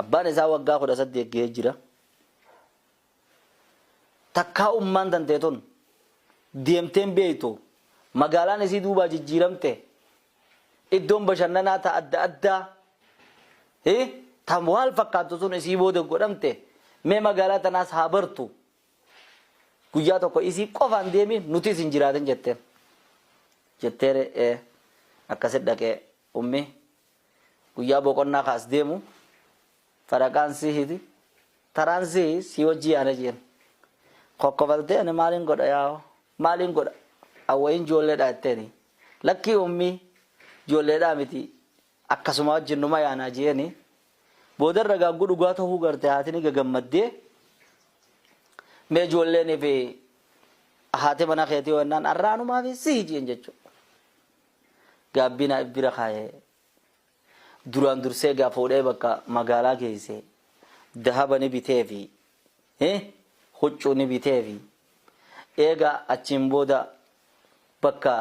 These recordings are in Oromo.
abbaan isaa waggaa 18 ga'ee jira takkaa ummaan danteeton deemteen beeyto magaalaan isii duubaa jijjiiramte iddoon bashannanaa ta adda addaa tam waal fakkaattu sun isii booda godhamte mee magaalaa tanaas haa bartu guyyaa tokko isii qofaan deemi nuti isin jiraatin jetteere akkasit dhaqee ummi guyyaa boqonnaa kaas deemu faraqaan siihiti taraan si wajji yaana jeen kokkofalte ani maaliin godha yaa maaliin godha awwayin ijoolleedha jetteeni lakkii ummi ijoolleedhaa miti akkasuma wajjin numa yaanaa jeeni boodarra gaaggu dhugaa ta'uu garte haatini gagammaddee mee ijoolleen fi haati mana keetii wannaan arraanumaa fi sii jeen jechuudha gaabbina bira kaayee duraan dursee gaafoodhee bakka magaalaa geesse dahaba ni bitee fi huccuu ni bitee fi eega achiin booda bakka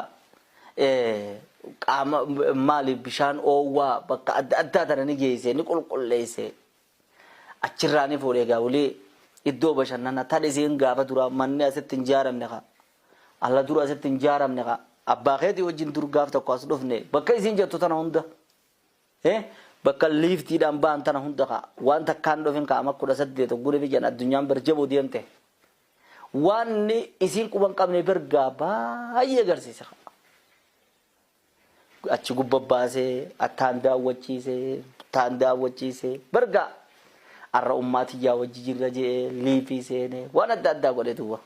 qaama maali bishaan oowwaa bakka adda addaa tana ni geesse ni qulqulleesse achirraa ni fuudhee gaawulee iddoo bashannana tadhisiin gaafa dura manni asitti hin jaaramne ka alla dura asitti hin jaaramne ka abbaa keetii wajjin dur gaaf tokko as dhufne bakka isiin jettu tana hunda bakka liiftiidhaan ba'an tana hunda ka waan takkaan dhufin ka amma 18 gure fi jan addunyaan barjaboo deemte waan isiin quban qabne bergaa baay'ee agarsiisa achi gubbabbaasee attaan daawwachiisee bergaa arra ummaatiyyaa wajji jirra jee liifii seene waan adda addaa godhe duuba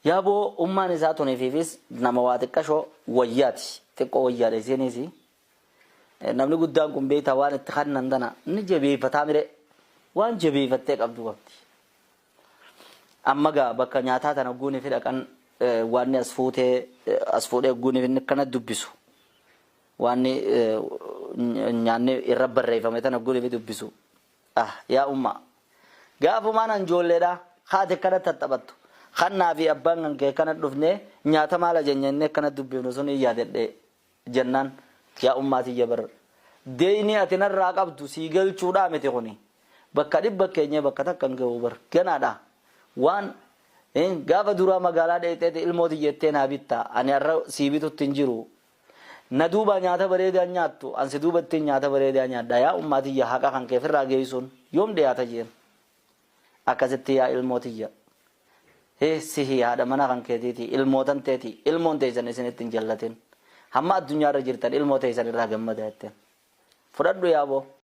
yaaboo ummaan isaa tuneefiifis nama waa xiqqashoo wayyaati xiqqoo wayyaadha seeneesi namni guddaan kun beektaa waan itti kannan tana ni jabeeffataa mire waan jabeeffattee qabdu qabdi amma gaa bakka nyaataa tana guunii fi dhaqan waan as fuudhee guunii fi kana dubbisu waan nyaanni irra barreeffame tana guunii fi dubbisu yaa umma gaafumaan anjoolleedha haati kana tattabattu khannaa fi abbaan kan kee kana dhufne nyaata maala jennee kana dubbifnu sun yaadadhe jennaan yaa ummaati jabar deeyni ati narraa qabdu sii galchuudha miti kuni bakka dhibba keenya bakka takkan ga'u bar ganaadha waan gaafa duraa magaalaa dheeteeti ilmooti jettee naa bitta ani arra sii bitutti hin jiru na duuba nyaata bareedaa nyaattu ansi duubatti nyaata bareedaa nyaadha yaa ummaatiyya haqa kan kee firraa geessuun yoom dhiyaata jeen akkasitti yaa ilmootiyya sihi haadha mana kan keetiiti ilmootan teeti ilmoon teessan isinitti hin jallatin hamma addunyaarra jirtan ilmoo teessan irraa gammada jetteen fudhadhu yaaboo